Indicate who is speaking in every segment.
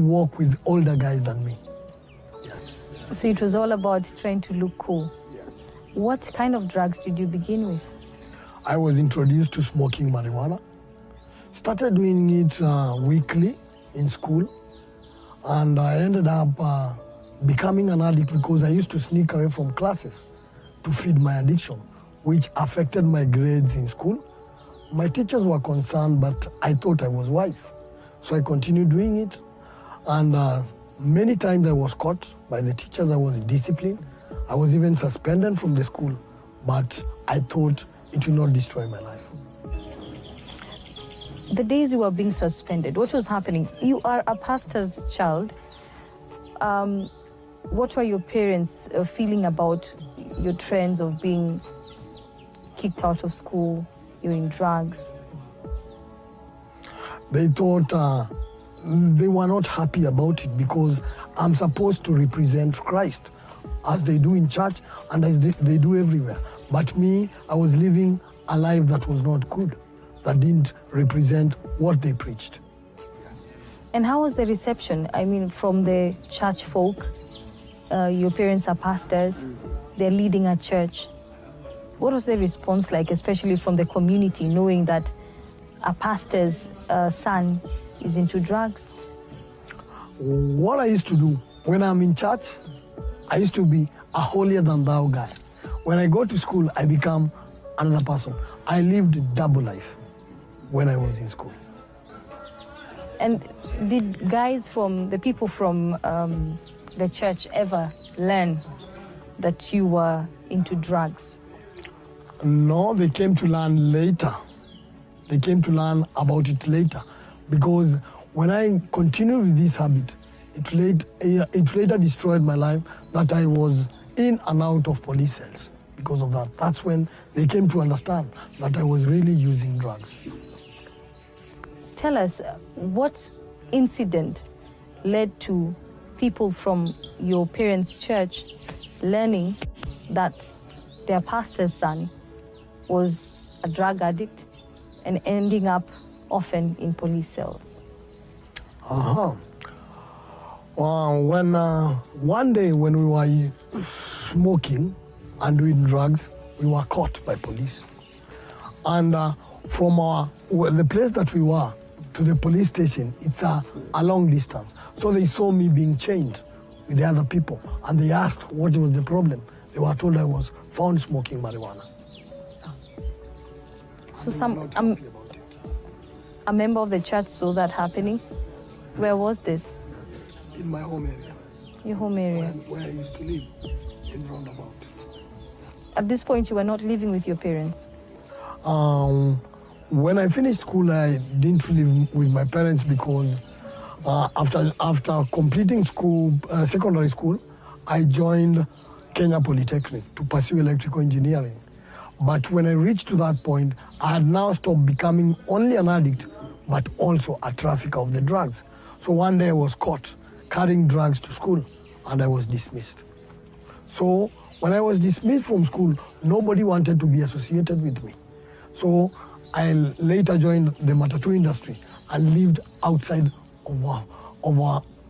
Speaker 1: to walk with older guys than me. Yes.
Speaker 2: So it was all about trying to look cool.
Speaker 1: Yes.
Speaker 2: What kind of drugs did you begin with?
Speaker 1: I was introduced to smoking marijuana. Started doing it weekly in school. And I ended up becoming an addict because I used to sneak away from classes to feed my addiction, which affected my grades in school. My teachers were concerned, but I thought I was wise. So I continued doing it. And many times I was caught by the teachers. I was disciplined. I was even suspended from the school. But I thought it will not destroy my life.
Speaker 2: The days you were being suspended, what was happening? You are a pastor's child. What were your parents feeling about your trends of being kicked out of school, you're in drugs?
Speaker 1: They thought they were not happy about it because I'm supposed to represent Christ as they do in church and as they do everywhere. But me, I was living a life that was not good, that didn't represent what they preached. Yes.
Speaker 2: And how was the reception? I mean, from the church folk, your parents are pastors, they're leading a church. What was the response like, especially from the community, knowing that a pastor's son is into drugs?
Speaker 1: What I used to do, when I'm in church, I used to be a holier-than-thou guy. When I go to school, I become another person. I lived a double life when I was in school.
Speaker 2: And did guys from, the people from the church ever learn that you were into drugs?
Speaker 1: No, they came to learn later. They came to learn about it later. Because when I continued with this habit, it later destroyed my life, that I was in and out of police cells because of that. That's when they came to understand that I was really using drugs.
Speaker 2: Tell us, what incident led to people from your parents' church learning that their pastor's son was a drug addict and ending up often in police cells?
Speaker 1: When one day when we were smoking and doing drugs, we were caught by police. And from the place that we were to the police station, it's a long distance. So they saw me being chained with the other people, and they asked what was the problem. They were told I was found smoking marijuana.
Speaker 2: So a member of the church saw that happening?
Speaker 1: Yes.
Speaker 2: Where was this?
Speaker 1: In my home area.
Speaker 2: Your home area?
Speaker 1: Where I used to live, in Roundabout.
Speaker 2: At this point, you were not living with your parents?
Speaker 1: When I finished school, I didn't live with my parents because after completing school, secondary school, I joined Kenya Polytechnic to pursue electrical engineering. But when I reached to that point, I had now stopped becoming only an addict, but also a trafficker of the drugs. So one day I was caught carrying drugs to school, and I was dismissed. So when I was dismissed from school, nobody wanted to be associated with me. So I later joined the matatu industry and lived outside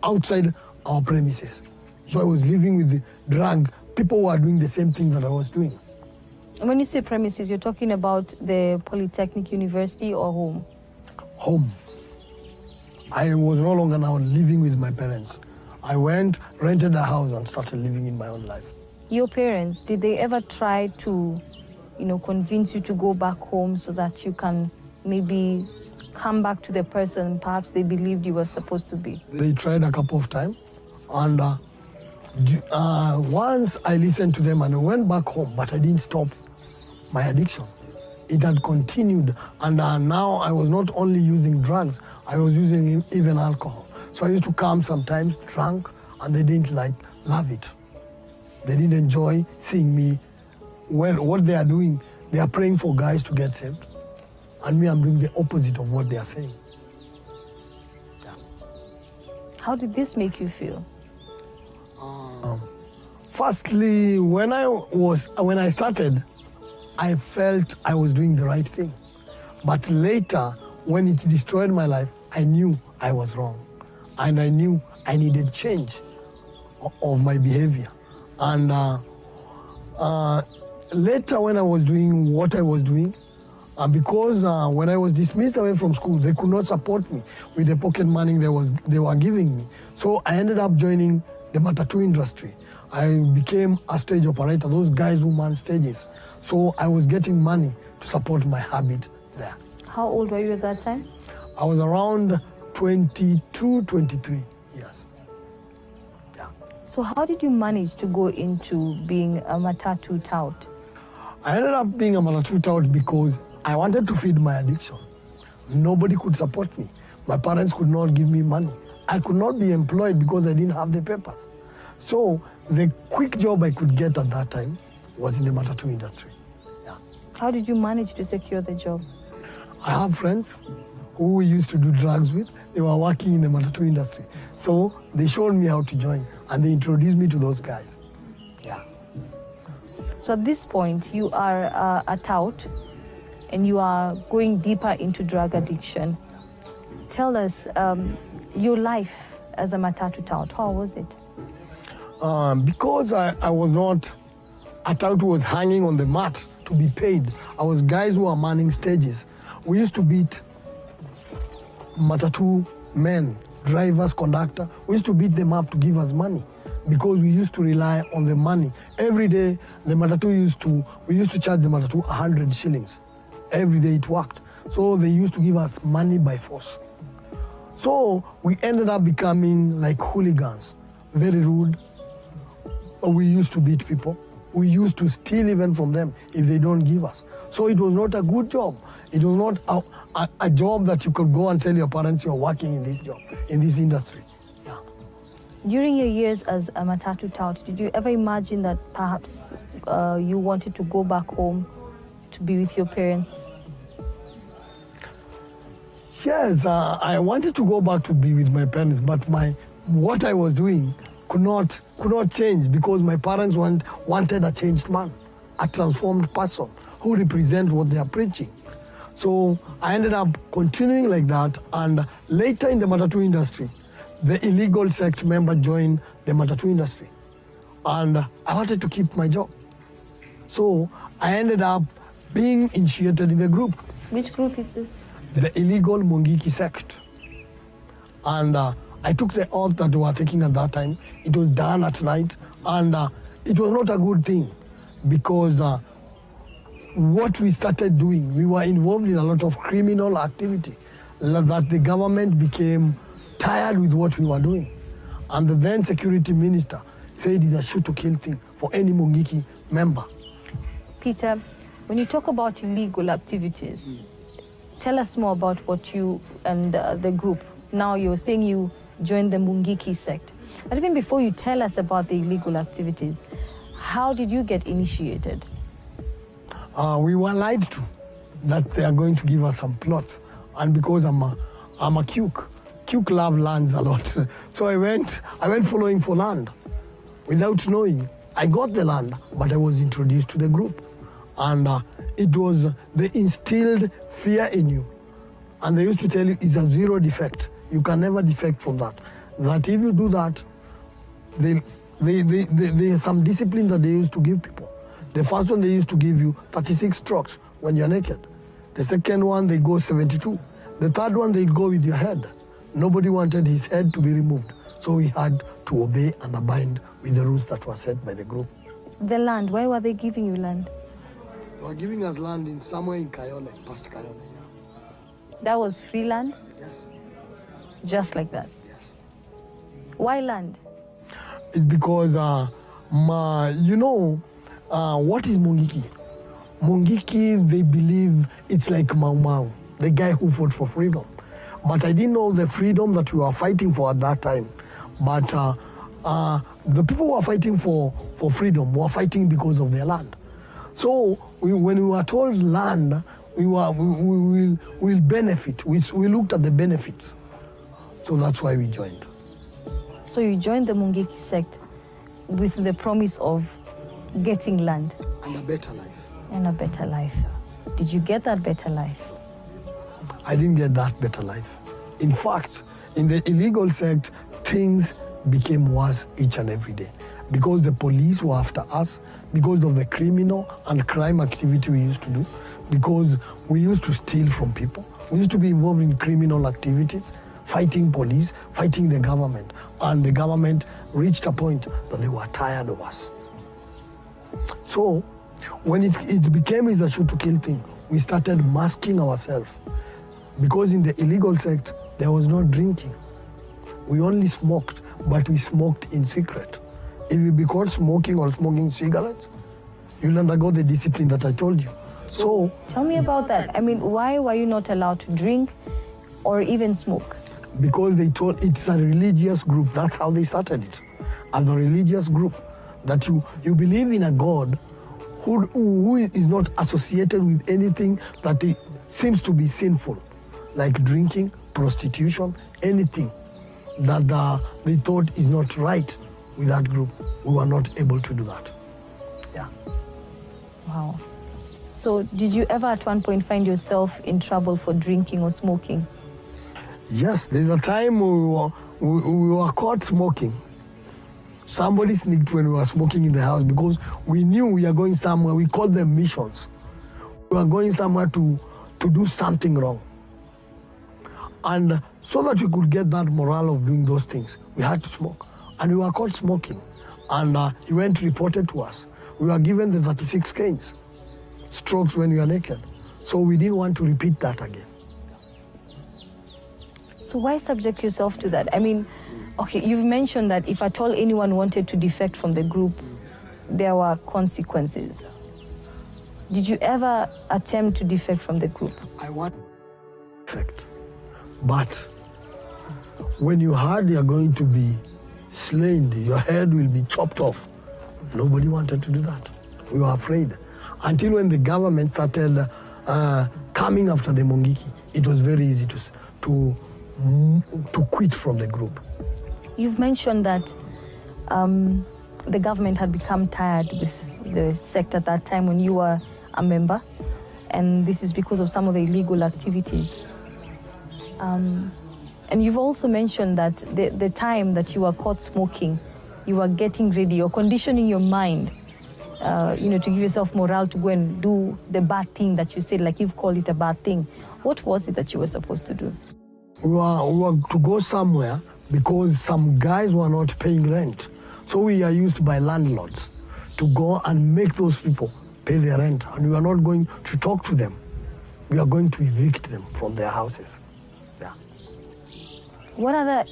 Speaker 1: outside our premises. So I was living with the drug. People were doing the same thing that I was doing.
Speaker 2: When you say premises, you're talking about the Polytechnic University or home?
Speaker 1: Home. I was no longer now living with my parents. I went, rented a house, and started living in my own life.
Speaker 2: Your parents, did they ever try to, convince you to go back home so that you can maybe come back to the person perhaps they believed you were supposed to be?
Speaker 1: They tried a couple of times, and once I listened to them and I went back home, but I didn't stop my addiction. It had continued, and now I was not only using drugs, I was using even alcohol. So I used to come sometimes drunk, and they didn't love it. They didn't enjoy seeing me. Well, what they are doing, they are praying for guys to get saved, and me, I'm doing the opposite of what they are saying. Yeah.
Speaker 2: How did this make you feel?
Speaker 1: Firstly, when I started, I felt I was doing the right thing. But later, when it destroyed my life, I knew I was wrong. and I knew I needed change of my behavior. And later when I was doing what I was doing, because when I was dismissed away from school, they could not support me with the pocket money they were giving me. So I ended up joining the matatu industry. I became a stage operator, those guys who man stages. So I was getting money to support my habit there.
Speaker 2: How old were you at that time?
Speaker 1: I was around 22, 23 years. Yeah.
Speaker 2: So how did you manage to go into being a matatu tout?
Speaker 1: I ended up being a matatu tout because I wanted to feed my addiction. Nobody could support me. My parents could not give me money. I could not be employed because I didn't have the papers. So the quick job I could get at that time was in the matatu industry. Yeah.
Speaker 2: How did you manage to secure the job?
Speaker 1: I have friends who we used to do drugs with. They were working in the matatu industry. So they showed me how to join and they introduced me to those guys. Yeah.
Speaker 2: So at this point, you are a tout and you are going deeper into drug addiction. Tell us your life as a matatu tout. How was it?
Speaker 1: Because I was not a tout who was hanging on the mat to be paid. I was guys who were manning stages. We used to beat matatu men, drivers, conductor. We used to beat them up to give us money because we used to rely on the money. Every day, we used to charge the matatu 100 shillings. Every day it worked. So they used to give us money by force. So we ended up becoming like hooligans, very rude. We used to beat people. We used to steal even from them if they don't give us. So it was not a good job. It was not a job that you could go and tell your parents you're working in this job, in this industry. Yeah.
Speaker 2: During your years as a matatu tout, did you ever imagine that perhaps you wanted to go back home to be with your parents?
Speaker 1: Yes, I wanted to go back to be with my parents, but what I was doing could not change because my parents wanted a changed man, a transformed person who represent what they are preaching. So I ended up continuing like that, and later in the matatu industry, the illegal sect member joined the matatu industry, and I wanted to keep my job. So I ended up being initiated in the group.
Speaker 2: Which group is this?
Speaker 1: The illegal Mungiki sect. And I took the oath that we were taking at that time. It was done at night, and it was not a good thing because what we started doing, we were involved in a lot of criminal activity that the government became tired with what we were doing. And the then security minister said it's a shoot to kill thing for any Mungiki member.
Speaker 2: Peter, when you talk about illegal activities, tell us more about what you and the group. Now you're saying you joined the Mungiki sect. But even before you tell us about the illegal activities, how did you get initiated?
Speaker 1: We were lied to that they are going to give us some plots. And because I'm a Cuk love lands a lot. So I went following for land without knowing. I got the land, but I was introduced to the group. And they instilled fear in you. And they used to tell you it's a zero defect. You can never defect from that. That if you do that, there's some discipline that they used to give people. The first one, they used to give you 36 strokes when you're naked. The second one, they go 72. The third one, they go with your head. Nobody wanted his head to be removed. So we had to obey and abide with the rules that were set by the group.
Speaker 2: The land, why were they giving you land?
Speaker 1: They were giving us land somewhere in Kayole, past Kayole, yeah.
Speaker 2: That was free land?
Speaker 1: Yes.
Speaker 2: Just like that?
Speaker 1: Yes.
Speaker 2: Why land?
Speaker 1: It's because, what is Mungiki? Mungiki, they believe it's like Mau Mau, the guy who fought for freedom. But I didn't know the freedom that we were fighting for at that time. But the people who were fighting for freedom were fighting because of their land. So when we were told land, we will benefit. We looked at the benefits. So that's why we joined.
Speaker 2: So you joined the Mungiki sect with the promise of getting land.
Speaker 1: And a better life.
Speaker 2: And a better life. Did you get that better life?
Speaker 1: I didn't get that better life. In fact, In the illegal sect, things became worse each and every day because the police were after us, because of the criminal and crime activity we used to do, because we used to steal from people. We used to be involved in criminal activities, fighting police, fighting the government. And the government reached a point that they were tired of us. So when it became a shoot to kill thing, we started masking ourselves. Because in the illegal sect, there was no drinking. We only smoked, but we smoked in secret. If you be caught smoking or smoking cigarettes, you'll undergo the discipline that I told you. So
Speaker 2: tell me about that. I mean, why were you not allowed to drink or even smoke?
Speaker 1: Because they told it's a religious group. That's how they started it. As a religious group, that you believe in a God who is not associated with anything that seems to be sinful, like drinking, prostitution, anything that they thought is not right with that group. We were not able to do that. Yeah.
Speaker 2: Wow. So did you ever at one point find yourself in trouble for drinking or smoking?
Speaker 1: Yes, there's a time we were caught smoking. Somebody sneaked when we were smoking in the house because we knew we are going somewhere. We called them missions. We are going somewhere to do something wrong. And so that we could get that morale of doing those things, we had to smoke. And we were caught smoking. And he went reported to us. We were given the 36 canes, strokes when we are naked. So we didn't want to repeat that again.
Speaker 2: So why subject yourself to that? I mean, okay, you've mentioned that if at all anyone wanted to defect from the group, there were consequences. Did you ever attempt to defect from the group?
Speaker 1: I want to defect. But when you heard you're going to be slain, your head will be chopped off, nobody wanted to do that. We were afraid. Until when the government started coming after the Mungiki, it was very easy to quit from the group.
Speaker 2: You've mentioned that the government had become tired with the sect at that time when you were a member, and this is because of some of the illegal activities. And you've also mentioned that the time that you were caught smoking, you were getting ready, you're conditioning your mind, to give yourself morale to go and do the bad thing that you said, like you've called it a bad thing. What was it that you were supposed to do?
Speaker 1: We were to go somewhere because some guys were not paying rent. So we are used by landlords to go and make those people pay their rent. And we are not going to talk to them. We are going to evict them from their houses. Yeah.
Speaker 2: What other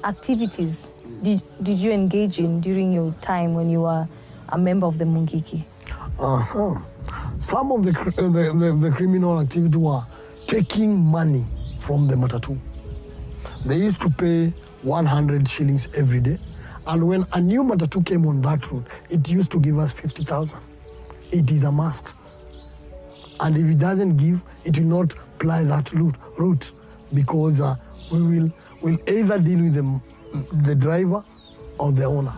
Speaker 2: activities did you engage in during your time when you were a member of the Mungiki?
Speaker 1: Some of the criminal activity were taking money from the matatu. They used to pay 100 shillings every day. And when a new matatu came on that route, it used to give us 50,000. It is a must. And if it doesn't give, it will not ply that route because we'll either deal with the driver or the owner.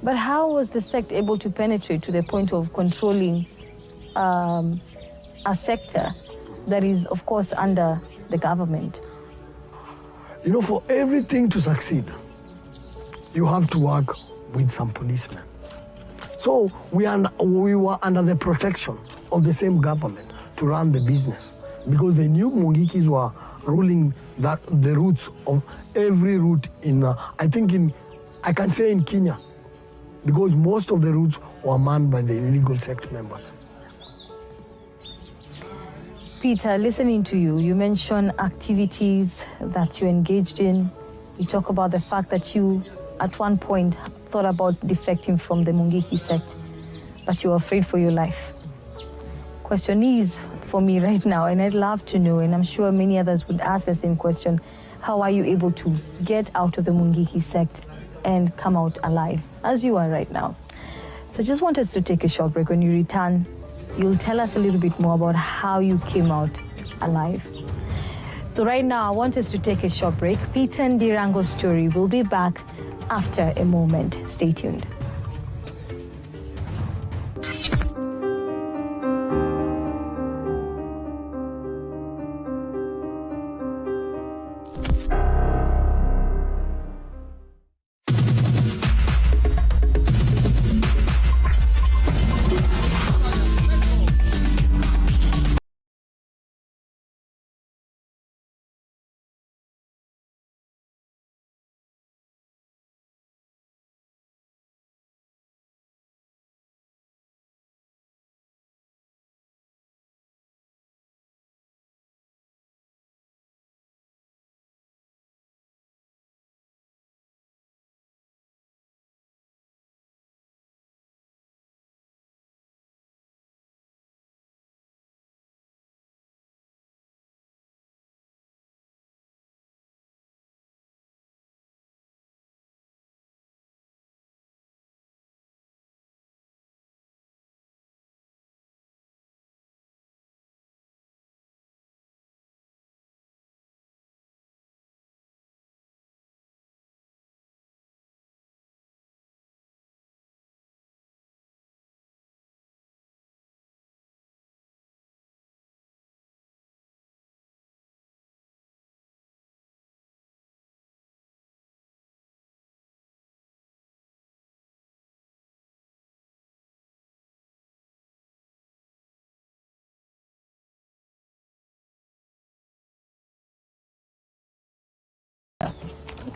Speaker 2: But how was the sect able to penetrate to the point of controlling a sector that is, of course, under the government?
Speaker 1: You know, for everything to succeed, you have to work with some policemen. So we were under the protection of the same government to run the business because they knew Mungikis were ruling the routes of every route in, I can say in Kenya, because most of the routes were manned by the illegal sect members.
Speaker 2: Peter, listening to you, you mention activities that you engaged in. You talk about the fact that you, at one point, thought about defecting from the Mungiki sect, but you were afraid for your life. Question is, for me right now, and I'd love to know, and I'm sure many others would ask the same question, how are you able to get out of the Mungiki sect and come out alive, as you are right now? So I just want us to take a short break. When you return, you'll tell us a little bit more about how you came out alive. So right now, I want us to take a short break. Peter Ndirango's story will be back after a moment. Stay tuned.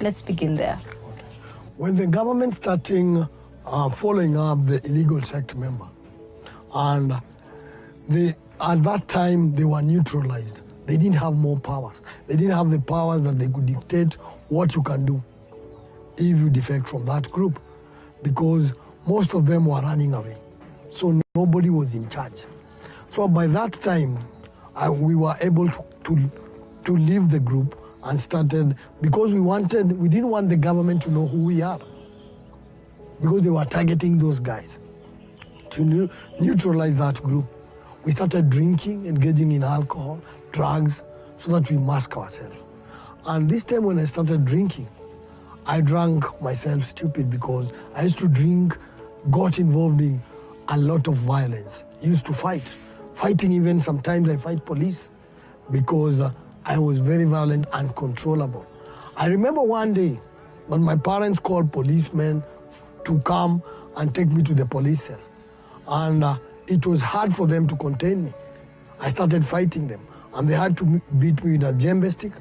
Speaker 2: Let's begin there.
Speaker 1: When the government starting following up the illegal sect member, and at that time they were neutralized. They didn't have more powers. They didn't have the powers that they could dictate what you can do if you defect from that group, because most of them were running away. So nobody was in charge. So by that time, we were able to leave the group and started, because we didn't want the government to know who we are, because they were targeting those guys. To neutralize that group, we started drinking, engaging in alcohol, drugs, so that we mask ourselves. And this time when I started drinking, I drank myself stupid, because I used to drink, got involved in a lot of violence. I used to fighting even sometimes I fight police, because I was very violent, uncontrollable. I remember one day when my parents called policemen to come and take me to the police cell. And it was hard for them to contain me. I started fighting them, and they had to beat me with a djembe stick.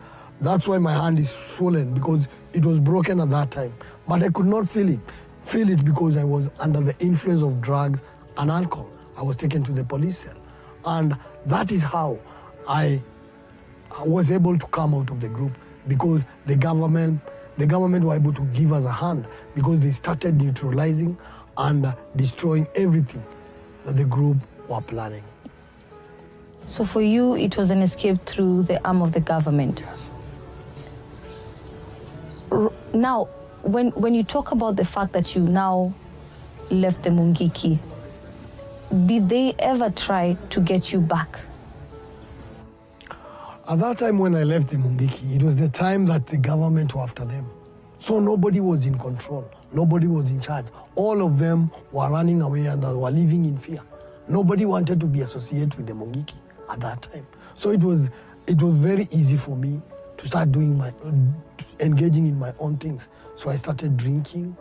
Speaker 1: That's why my hand is swollen, because it was broken at that time. But I could not feel it because I was under the influence of drugs and alcohol. I was taken to the police cell. And that is how I was able to come out of the group, because the government were able to give us a hand, because they started neutralizing and destroying everything that the group were planning.
Speaker 2: So for you, it was an escape through the arm of the government.
Speaker 1: Yes.
Speaker 2: Now, when you talk about the fact that you now left the Mungiki, did they ever try to get you back?
Speaker 1: At that time when I left the Mungiki, it was the time that the government were after them. So nobody was in control. Nobody was in charge. All of them were running away and were living in fear. Nobody wanted to be associated with the Mungiki at that time. So it was very easy for me to start engaging in my own things. So I started drinking,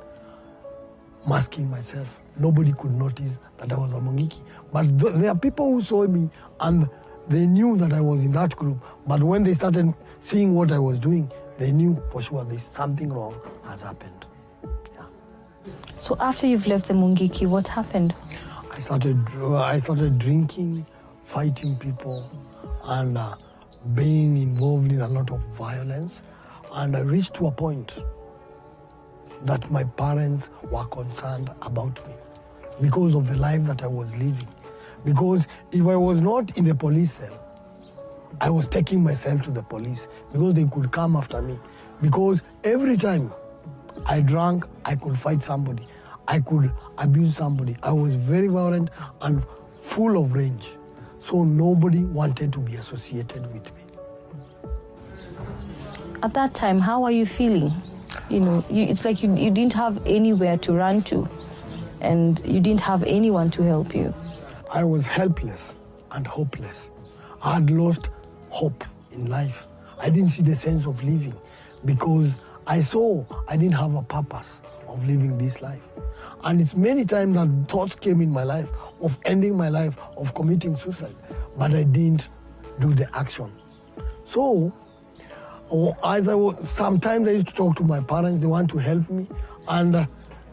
Speaker 1: masking myself. Nobody could notice that I was a Mungiki. But there are people who saw me and they knew that I was in that group. But when they started seeing what I was doing, they knew for sure there's something wrong has happened. Yeah.
Speaker 2: So after you've left the Mungiki, what happened?
Speaker 1: I started drinking, fighting people, and being involved in a lot of violence. And I reached to a point that my parents were concerned about me because of the life that I was living. Because if I was not in the police cell, I was taking myself to the police, because they could come after me. Because every time I drank, I could fight somebody. I could abuse somebody. I was very violent and full of rage. So nobody wanted to be associated with me.
Speaker 2: At that time, how are you feeling? It's like you didn't have anywhere to run to, and you didn't have anyone to help you.
Speaker 1: I was helpless and hopeless. I had lost hope in life. I didn't see the sense of living, because I saw I didn't have a purpose of living this life. And it's many times that thoughts came in my life of ending my life, of committing suicide, but I didn't do the action. So, sometimes I used to talk to my parents, they want to help me, and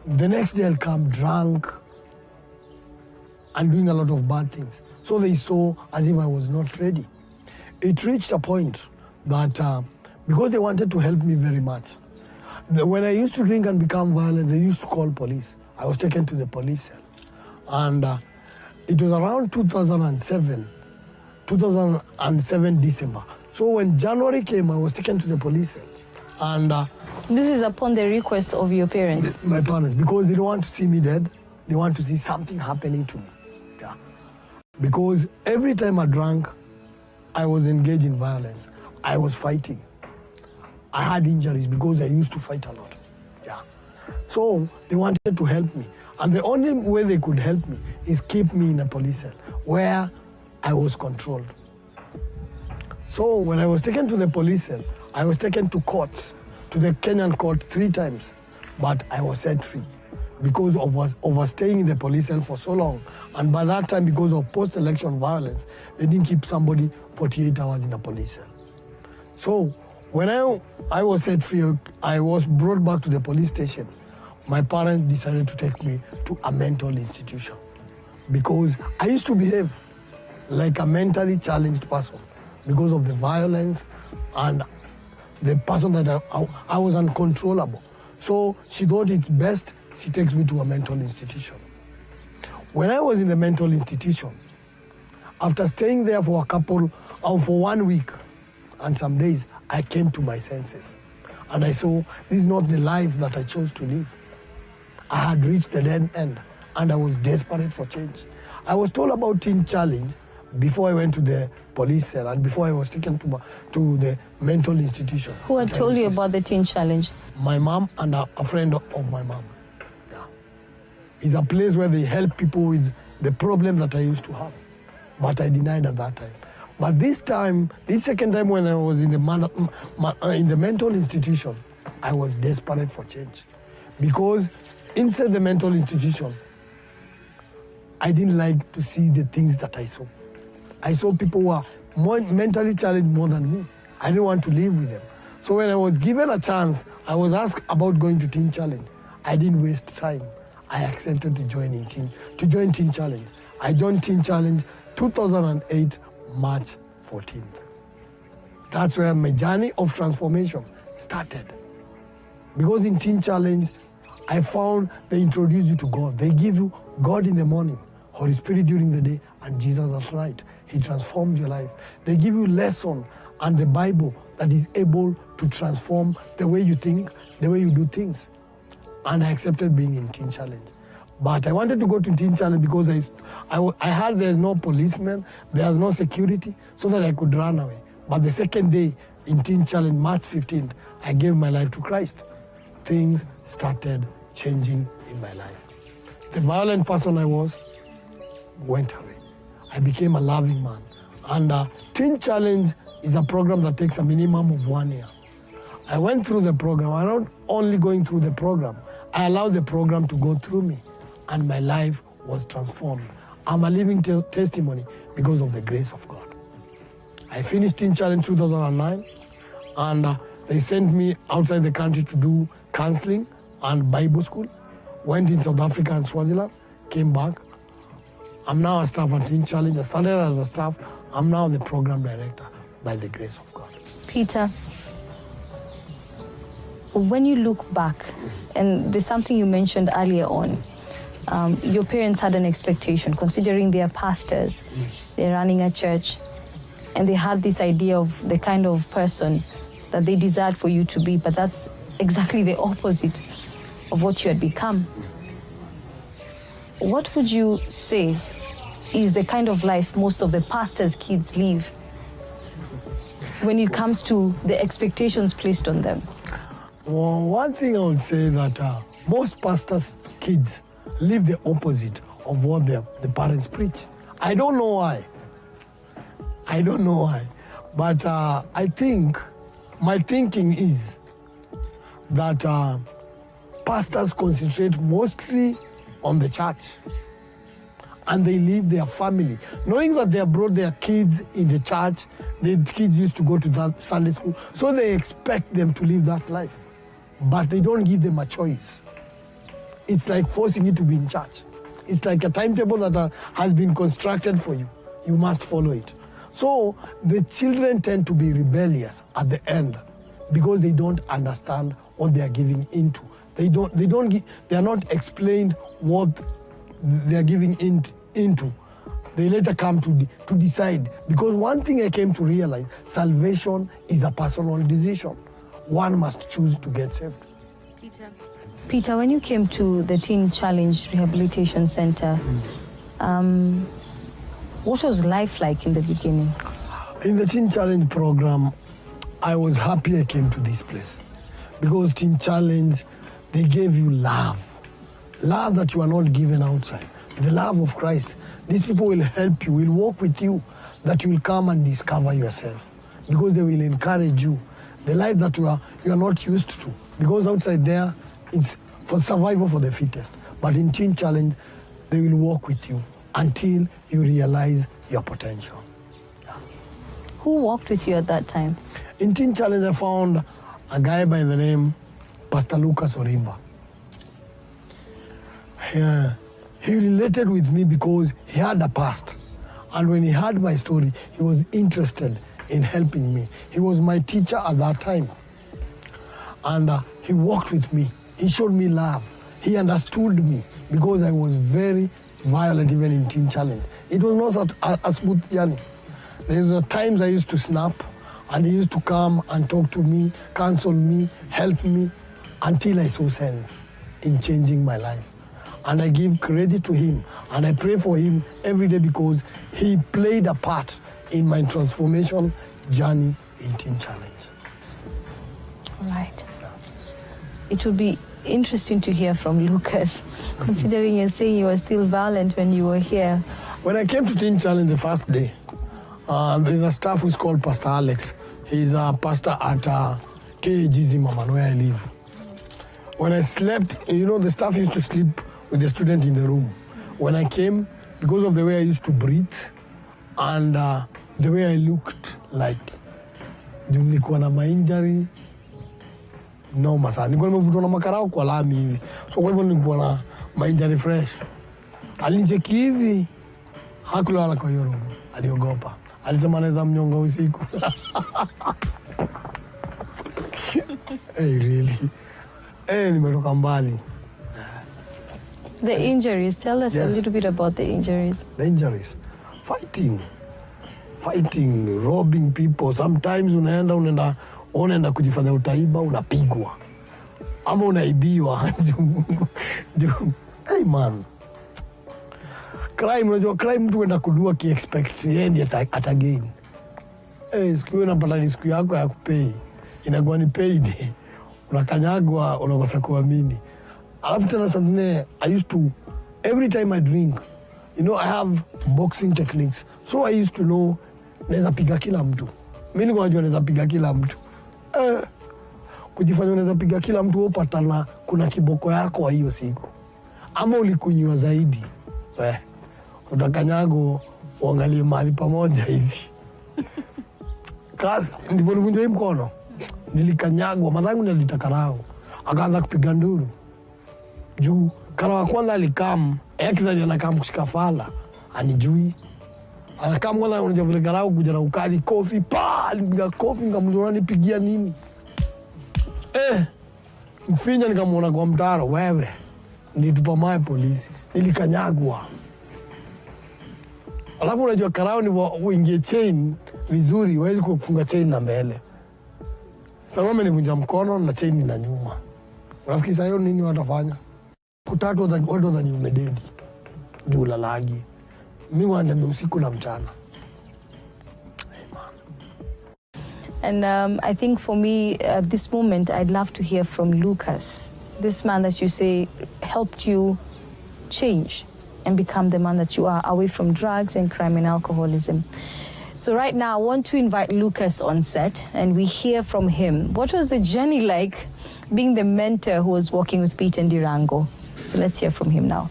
Speaker 1: the next day I'll come drunk and doing a lot of bad things. So they saw as if I was not ready. It reached a point that, because they wanted to help me very much, when I used to drink and become violent, they used to call police. I was taken to the police cell. And it was around 2007 December. So when January came, I was taken to the police cell. And
Speaker 2: this is upon the request of your parents?
Speaker 1: My parents, because they don't want to see me dead. They want to see something happening to me. Yeah. Because every time I drank, I was engaged in violence. I was fighting. I had injuries because I used to fight a lot. Yeah. So they wanted to help me. And the only way they could help me is keep me in a police cell where I was controlled. So when I was taken to the police cell, I was taken to courts, to the Kenyan court 3 times, but I was set free because of overstaying in the police cell for so long. And by that time, because of post-election violence, they didn't keep somebody 48 hours in a police cell. So When I was set free, I was brought back to the police station. My parents decided to take me to a mental institution because I used to behave like a mentally challenged person because of the violence and the person that I was uncontrollable. So she thought it's best she takes me to a mental institution. When I was in the mental institution, after staying there for for 1 week and some days, I came to my senses. And I saw this is not the life that I chose to live. I had reached the dead end and I was desperate for change. I was told about Teen Challenge before I went to the police cell and before I was taken to the mental institution.
Speaker 2: Who had told you about the Teen Challenge?
Speaker 1: My mom and a friend of my mom. Yeah. It's a place where they help people with the problem that I used to have. But I denied at that time. But this second time when I was in the mental institution, I was desperate for change. Because inside the mental institution, I didn't like to see the things that I saw. I saw people who were more mentally challenged more than me. I didn't want to live with them. So when I was given a chance, I was asked about going to Teen Challenge. I didn't waste time. I accepted to join Teen Challenge. I joined Teen Challenge 2008, March 14th. That's where my journey of transformation started. Because in Teen Challenge, I found they introduce you to God. They give you God in the morning, Holy Spirit during the day, and Jesus at night. He transforms your life. They give you lesson and the Bible that is able to transform the way you think, the way you do things. And I accepted being in Teen Challenge. But I wanted to go to Teen Challenge because I heard there's no policeman, there's no security, so that I could run away. But the second day in Teen Challenge, March 15th, I gave my life to Christ. Things started changing in my life. The violent person I was went away. I became a loving man. And Teen Challenge is a program that takes a minimum of 1 year. I went through the program. I'm not only going through the program, I allowed the program to go through me, and my life was transformed. I'm a living testimony because of the grace of God. I finished Teen Challenge 2009, and they sent me outside the country to do counseling and Bible school. Went in South Africa and Swaziland, came back. I'm now a staff at Teen Challenge. I started as a staff. I'm now the program director by the grace of God.
Speaker 2: Peter, when you look back, and there's something you mentioned earlier on, your parents had an expectation, considering they are pastors, they're running a church, and they had this idea of the kind of person that they desired for you to be, but that's exactly the opposite of what you had become. What would you say is the kind of life most of the pastors' kids live when it comes to the expectations placed on them?
Speaker 1: Well, one thing I would say that most pastors' kids live the opposite of what the parents preach. I don't know why. But I think, my thinking is that pastors concentrate mostly on the church, and they leave their family. Knowing that they have brought their kids in the church, the kids used to go to that Sunday school, so they expect them to live that life. But they don't give them a choice. It's like forcing you to be in church. It's like a timetable that has been constructed for you. You must follow it. So the children tend to be rebellious at the end because they don't understand what they are giving into. They are not explained what they are giving into. They later come to decide. Because one thing I came to realize, salvation is a personal decision. One must choose to get saved.
Speaker 2: Peter, when you came to the Teen Challenge Rehabilitation Center, what was life like in the beginning?
Speaker 1: In the Teen Challenge program, I was happy I came to this place. Because Teen Challenge, they gave you love. Love that you are not given outside. The love of Christ. These people will help you, will walk with you, that you will come and discover yourself. Because they will encourage you. The life that you are not used to. Because outside there, it's for survival for the fittest. But in Teen Challenge, they will walk with you until you realize your potential. Yeah.
Speaker 2: Who walked with you at that time?
Speaker 1: In Teen Challenge, I found a guy by the name Pastor Lucas Orimba. He related with me because he had a past. And when he heard my story, he was interested in helping me. He was my teacher at that time. And he walked with me. He showed me love. He understood me because I was very violent even in Teen Challenge. It was not a smooth journey. There were times I used to snap, and he used to come and talk to me, counsel me, help me, until I saw sense in changing my life. And I give credit to him, and I pray for him every day because he played a part in my transformation journey in Teen Challenge.
Speaker 2: All right. It would be interesting to hear from Lucas, considering you're saying you were still violent when you were here.
Speaker 1: When I came to Teen Challenge the first day, there's a staff who's called Pastor Alex. He's a pastor at KAG Zimmerman, where I live. When I slept, the staff used to sleep with the student in the room. When I came, because of the way I used to breathe and the way I looked, like, nilikuwa na injury, noma sana. Nilikuwa nimevutwa na makarao kwa lami hivi. So kwa hivyo nilikuwa na injury fresh. Alinicheki hivi, hakulala kwa hiyo room. Aliogopa. Alisema anaweza mnyonga usiku. Hey, really? Hey, nimetoka mbali.
Speaker 2: The injuries, tell us a little bit about the injuries.
Speaker 1: The injuries? Fighting, robbing people. Sometimes unaenda kujifanya utaiba, unapigwa. Ama unaibiwa. Hey man. Crime, unajua crime mtu enda kudua ki-expect yendi at again. Siku hiyo unapata ni siku yako ya kupay. Inakuwa ni payday. Unakanyagwa, unakosa kuamini. Alafu tena sangine, I used to, every time I drink, I have boxing techniques. So I used to know, naweza piga kila mtu. Mimi nilikuwa najua naweza piga kila mtu. Kujifanya naweza piga kila mtu, upatana kuna kiboko yako wa hiyo siku. Ama ulikunywa zaidi. Utakanyago, uangalie mahali pamoja hivi. Kasi, ndivyo nivunjwa hii mkono. Nilikanyagwa, madhangu nilitakarao. Akaanza kupiga nduru. Juu, karawa kwanza alikam, kizaji anakam kushika fala, anijui. Anakam kwanza unajua vile karao kuja na ukali, kofi, alipiga kofi, nikamwona nipigia nini. Mfinya nikamwona kwa mtaro, wewe, nilitupa mawe polisi, nilikanyagwa. Alafu unajua karao ni uingie chain vizuri, huwezi kufunga chain na mbele. Sababu amenivunja mkono na chain na nyuma. Unafikiri sasa hiyo nini watafanya? Kutatu watu wadhani umededi. Juu lalagi. Mimi wananiambia usiku na mchana. Hey
Speaker 2: And
Speaker 1: man.
Speaker 2: I think for me, at this moment, I'd love to hear from Lucas. This man that you say helped you change and become the man that you are, away from drugs and crime and alcoholism. So right now, I want to invite Lucas on set, and we hear from him. What was the journey like being the mentor who was working with Pete and Dirango? So let's hear from him now.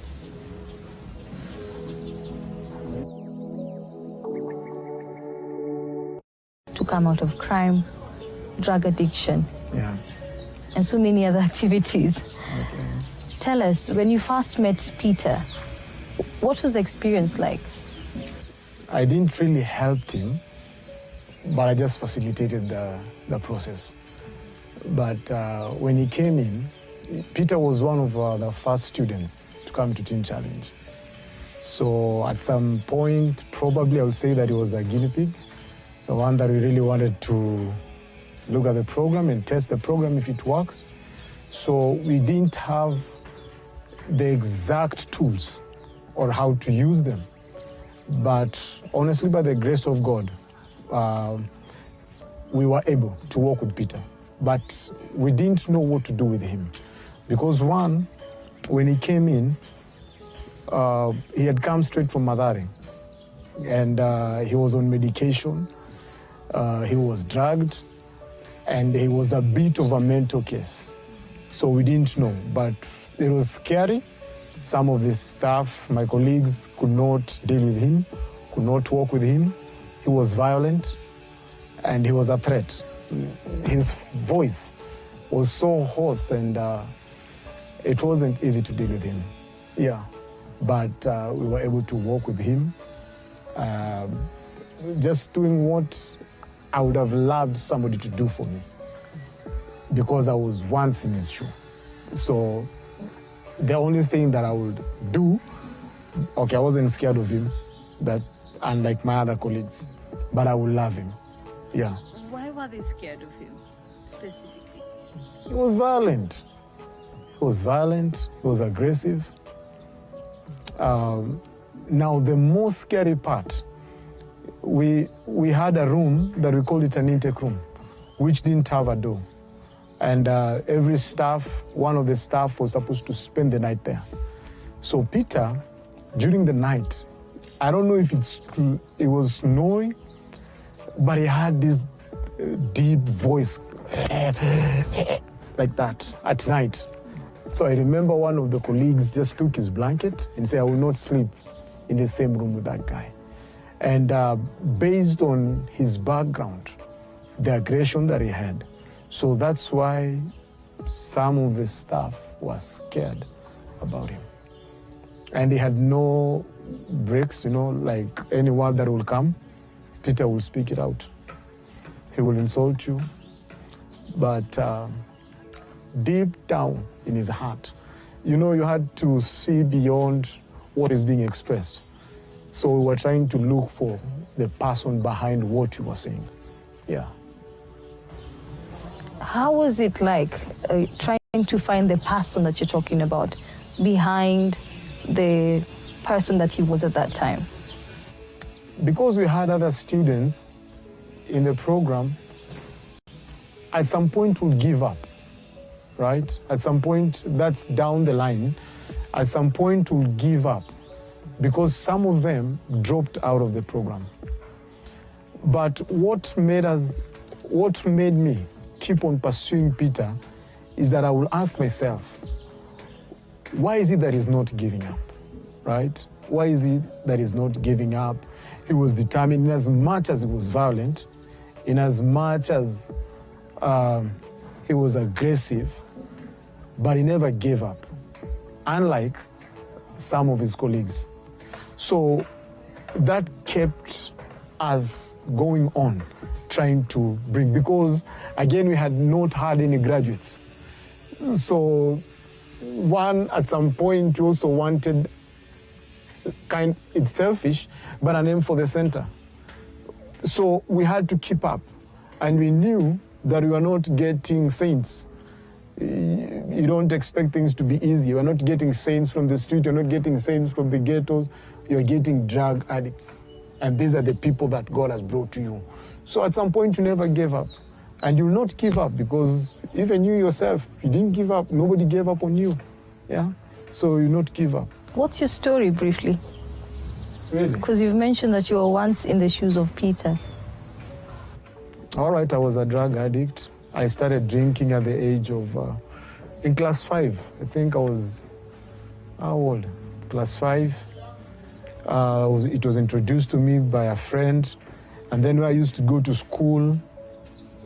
Speaker 2: To come out of crime, drug addiction, and so many other activities.
Speaker 3: Okay.
Speaker 2: Tell us, when you first met Peter, what was the experience like?
Speaker 3: I didn't really help him, but I just facilitated the process. But when he came in, Peter was one of the first students to come to Teen Challenge. So at some point, probably I would say that he was a guinea pig, the one that we really wanted to look at the program and test the program if it works. So we didn't have the exact tools or how to use them. But honestly, by the grace of God, we were able to work with Peter. But we didn't know what to do with him. Because one, when he came in, he had come straight from Mathare. And he was on medication, he was drugged, and he was a bit of a mental case. So we didn't know, but it was scary. Some of the staff, my colleagues, could not deal with him, could not work with him. He was violent. and he was a threat. His voice was so hoarse, and it wasn't easy to deal with him. Yeah, but we were able to work with him, just doing what I would have loved somebody to do for me, because I was once in his shoe. So the only thing that I would do, okay, I wasn't scared of him, but unlike my other colleagues, but I would love him. Yeah.
Speaker 2: Why were they scared of him specifically?
Speaker 3: He was violent. He was violent. He was aggressive. Now, the most scary part, we had a room that we called it an intake room, which didn't have a door. And every staff, one of the staff was supposed to spend the night there. So Peter, during the night, I don't know if it's true, it was snoring, but he had this deep voice like that at night. So I remember one of the colleagues just took his blanket and said, I will not sleep in the same room with that guy. And based on his background, the aggression that he had, so that's why some of the staff was scared about him. And he had no breaks, you know, like any word that will come, Peter will speak it out. He will insult you. But deep down in his heart, you know, you had to see beyond what is being expressed. So we were trying to look for the person behind what you were saying. Yeah.
Speaker 2: How was it like trying to find the person that you're talking about behind the person that he was at that time?
Speaker 3: Because we had other students in the program, at some point we'll give up, right? At some point, that's down the line, at some point we'll give up because some of them dropped out of the program. But what made me keep on pursuing Peter is that I will ask myself, why is it that he's not giving up, right? Why is it that he's not giving up? He was determined, in as much as he was violent, in as much as he was aggressive, but he never gave up, unlike some of his colleagues. So that kept us going on, trying to bring, because again, we had not had any graduates. So one, at some point, we also wanted, it's selfish, but a name for the center. So we had to keep up, and we knew that we were not getting saints. You don't expect things to be easy. We're not getting saints from the street, you're not getting saints from the ghettos, you're getting drug addicts. And these are the people that God has brought to you. So at some point, you never gave up. And you'll not give up, because even you yourself, you didn't give up, nobody gave up on you. Yeah? So you not give up.
Speaker 2: What's your story, briefly?
Speaker 3: Really?
Speaker 2: Because you've mentioned that you were once in the shoes of Peter.
Speaker 3: All right, I was a drug addict. I started drinking at the age of, in class 5. I think I was, how old? Class 5. It was introduced to me by a friend. And then when I used to go to school,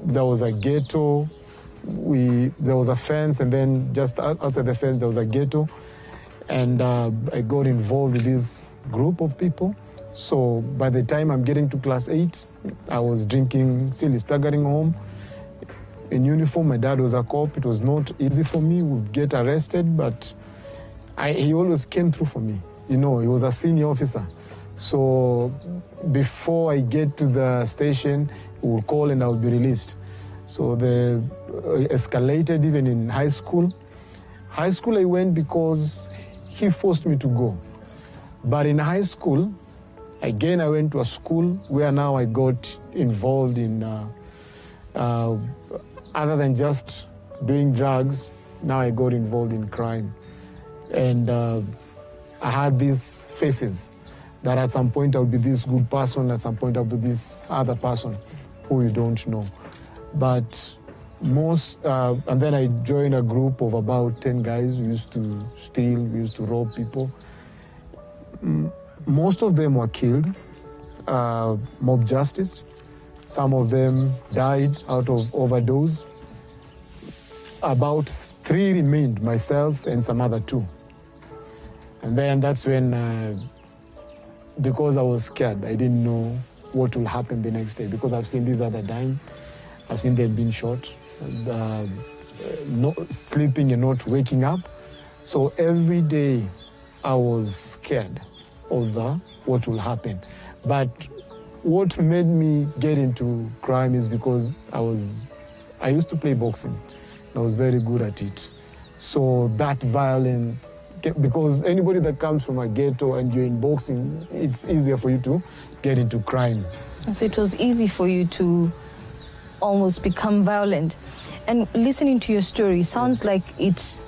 Speaker 3: there was a ghetto. There was a fence, and then just outside the fence, there was a ghetto. And I got involved with this group of people. So by the time I'm getting to class 8, I was drinking, still staggering home. In uniform, my dad was a cop. It was not easy for me. We'd get arrested, but he always came through for me. You know, he was a senior officer. So before I get to the station, he would call and I would be released. So they escalated even in high school. High school I went because he forced me to go. But in high school, again, I went to a school where now I got involved in, other than just doing drugs, now I got involved in crime. And I had these faces that at some point I would be this good person, at some point I would be this other person who you don't know. But and then I joined a group of about 10 guys. We used to steal, we used to rob people. Most of them were killed, mob justice. Some of them died out of overdose. About 3 remained, myself and some other 2. And then that's when, because I was scared, I didn't know what will happen the next day, because I've seen these other dying. I've seen them being shot, not sleeping and not waking up. So every day I was scared of what will happen. But what made me get into crime is because I used to play boxing. I was very good at it. So that violence, because anybody that comes from a ghetto and you're in boxing, it's easier for you to get into crime.
Speaker 2: So it was easy for you to almost become violent. And listening to your story sounds like it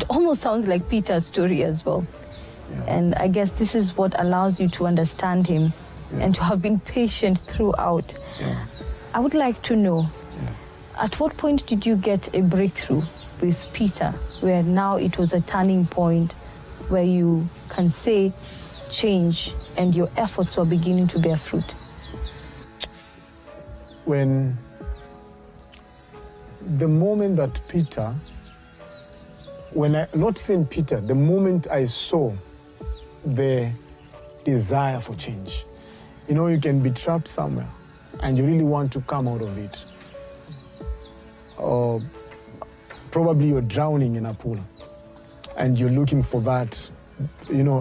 Speaker 2: almost sounds like Peter's story as well. Yeah. And I guess this is what allows you to understand him and to have been patient throughout. Yeah. I would like to know, at what point did you get a breakthrough with Peter, where now it was a turning point where you can say change and your efforts were beginning to bear fruit?
Speaker 3: When the moment that Peter, not even Peter, the moment I saw the desire for change. You know, you can be trapped somewhere and you really want to come out of it. Or probably you're drowning in a pool and you're looking for that,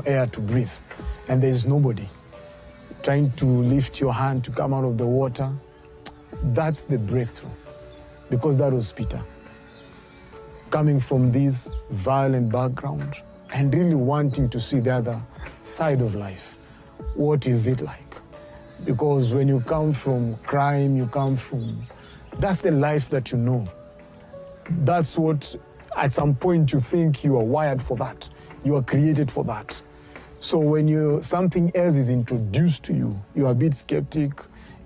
Speaker 3: air to breathe. And there's nobody trying to lift your hand to come out of the water. That's the breakthrough, because that was Peter. Coming from this violent background and really wanting to see the other side of life. What is it like? Because when you come from crime, that's the life that you know. That's what, at some point, you think you are wired for that. You are created for that. So when something else is introduced to you, you're a bit skeptic,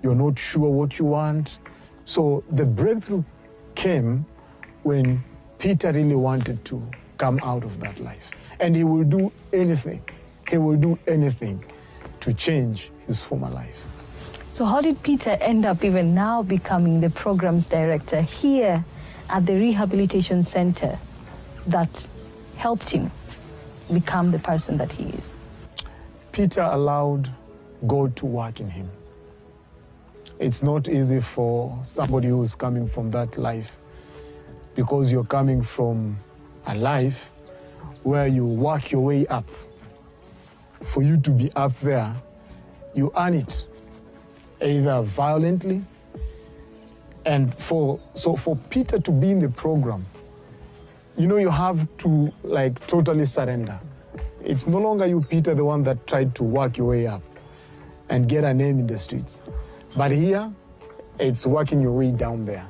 Speaker 3: you're not sure what you want. So the breakthrough came when Peter really wanted to come out of that life. And he will do anything. He will do anything to change his former life.
Speaker 2: So how did Peter end up even now becoming the programs director here at the rehabilitation center that helped him become the person that he is?
Speaker 3: Peter allowed God to work in him. It's not easy for somebody who's coming from that life, because you're coming from a life where you work your way up. For you to be up there, you earn it, either violently. And for Peter to be in the program, you have to totally surrender. It's no longer you, Peter, the one that tried to work your way up and get a name in the streets. But here, it's working your way down there.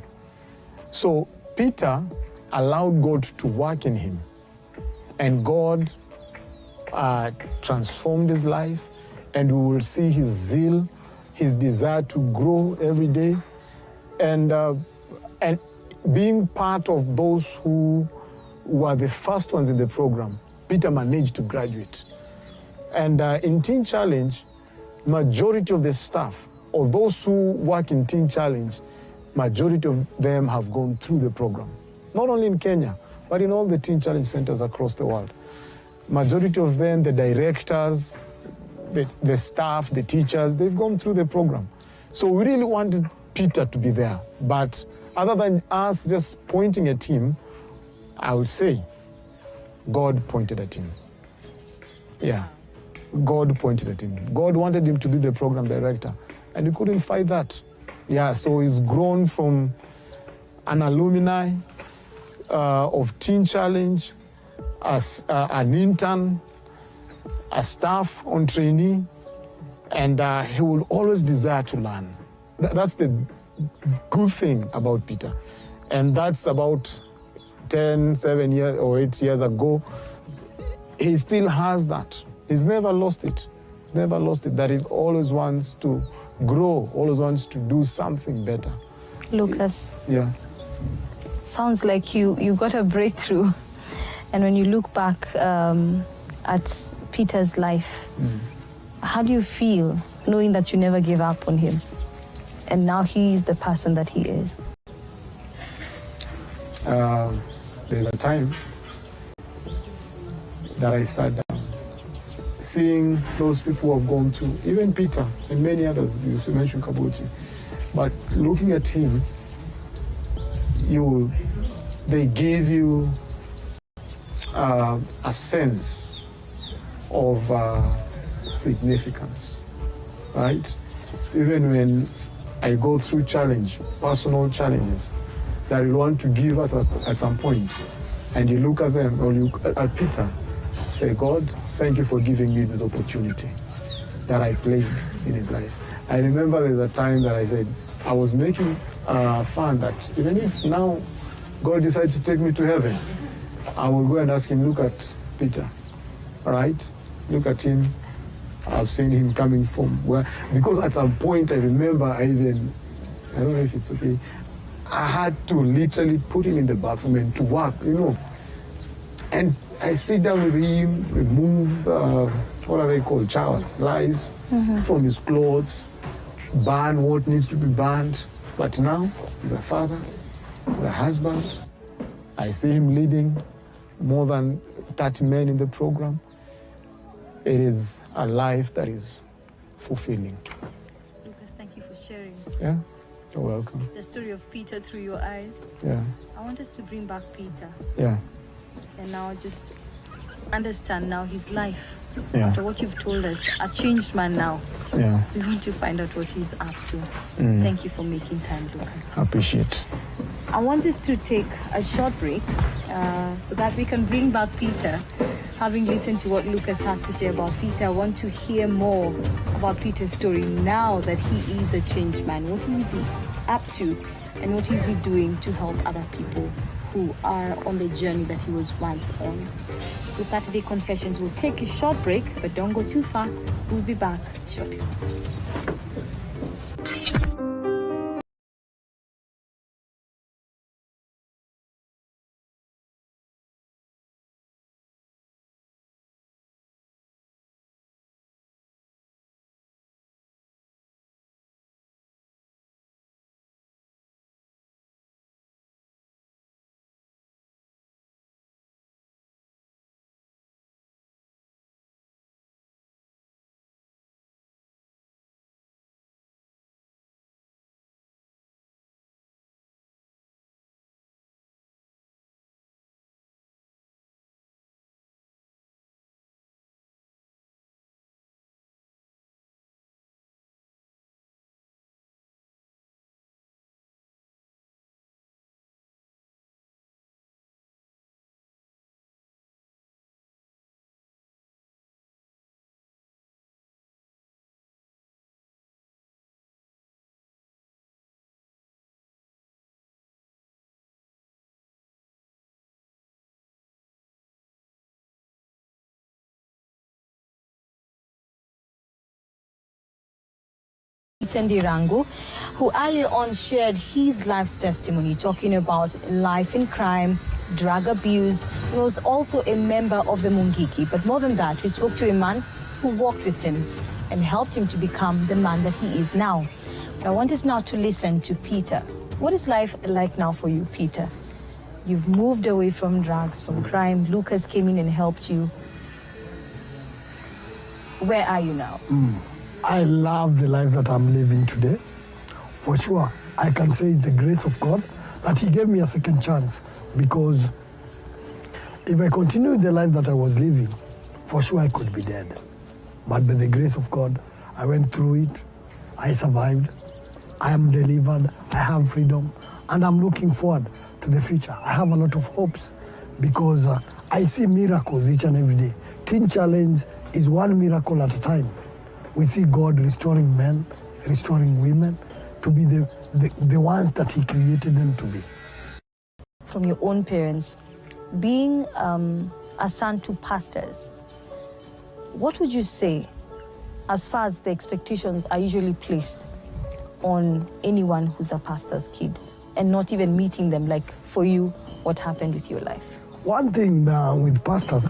Speaker 3: So Peter allowed God to work in him. And God transformed his life, and we will see his zeal, his desire to grow every day, and being part of those who were the first ones in the program. Peter managed to graduate. And in Teen Challenge, majority of the staff, of those who work in Teen Challenge, majority of them have gone through the program. Not only in Kenya, but in all the Teen Challenge centers across the world. Majority of them, the directors, the staff, the teachers, they've gone through the program. So we really wanted Peter to be there. But other than us just pointing at him, I would say God pointed at him. Yeah, God pointed at him. God wanted him to be the program director, and he couldn't fight that. Yeah, so he's grown from an alumni of Teen Challenge, as an intern, a staff on trainee, and he will always desire to learn. That's the good thing about Peter. And that's about 7 years or 8 years ago. He still has that. He's never lost it. He's never lost it, that he always wants to grow, always wants to do something better.
Speaker 2: Lucas.
Speaker 3: Yeah.
Speaker 2: Sounds like you got a breakthrough. And when you look back at Peter's life, how do you feel knowing that you never gave up on him? and now he is the person that he is?
Speaker 3: There's a time that I sat down, seeing those people who have gone through, even Peter and many others, you mentioned Kabuchi, but looking at him, they gave you a sense of significance, right? Even when I go through personal challenges that you want to give us at some point, and you look at them, or you look at Peter, say, God, thank you for giving me this opportunity that I played in his life. I remember there's a time that I said, I was making fun that even if now God decides to take me to heaven, I will go and ask him, look at Peter, all right? Look at him. I've seen him coming from where, because at some point I remember I don't know if it's okay, I had to literally put him in the bathroom and to work, And I sit down with him, remove, what are they called, showers, lies from his clothes, burn what needs to be burned. But now he's a father, he's a husband. I see him leading more than 30 men in the program. It is a life that is fulfilling.
Speaker 2: Lucas, thank you for sharing.
Speaker 3: Yeah, you're welcome.
Speaker 2: The story of Peter through your eyes.
Speaker 3: Yeah.
Speaker 2: I want us to bring back Peter.
Speaker 3: Yeah.
Speaker 2: And now just understand now his life.
Speaker 3: Yeah.
Speaker 2: After what you've told us, a changed man now.
Speaker 3: Yeah.
Speaker 2: We want to find out what he's up to. Thank you for making time, Lucas.
Speaker 3: I appreciate.
Speaker 2: I want us to take a short break so that we can bring back Peter. Having listened to what Lucas had to say about Peter, I want to hear more about Peter's story now that he is a changed man. What is he up to, and what is he doing to help other people who are on the journey that he was once on? So Saturday Confessions will take a short break, but don't go too far. We'll be back shortly. Rangu, who earlier on shared his life's testimony, talking about life in crime, drug abuse. He was also a member of the Mungiki, but more than that, we spoke to a man who walked with him and helped him to become the man that he is now. But I want us now to listen to Peter. What is life like now for you, Peter? You've moved away from drugs, from crime. Lucas came in and helped you. Where are you now?
Speaker 1: I love the life that I'm living today. For sure, I can say it's the grace of God that he gave me a second chance, because if I continued the life that I was living, for sure I could be dead. But by the grace of God, I went through it, I survived, I am delivered, I have freedom, and I'm looking forward to the future. I have a lot of hopes because I see miracles each and every day. Teen Challenge is one miracle at a time. We see God restoring men, restoring women to be the ones that he created them to be.
Speaker 2: From your own parents, being a son to pastors, what would you say as far as the expectations are usually placed on anyone who's a pastor's kid and not even meeting them? Like for you, what happened with your life?
Speaker 1: One thing with pastors,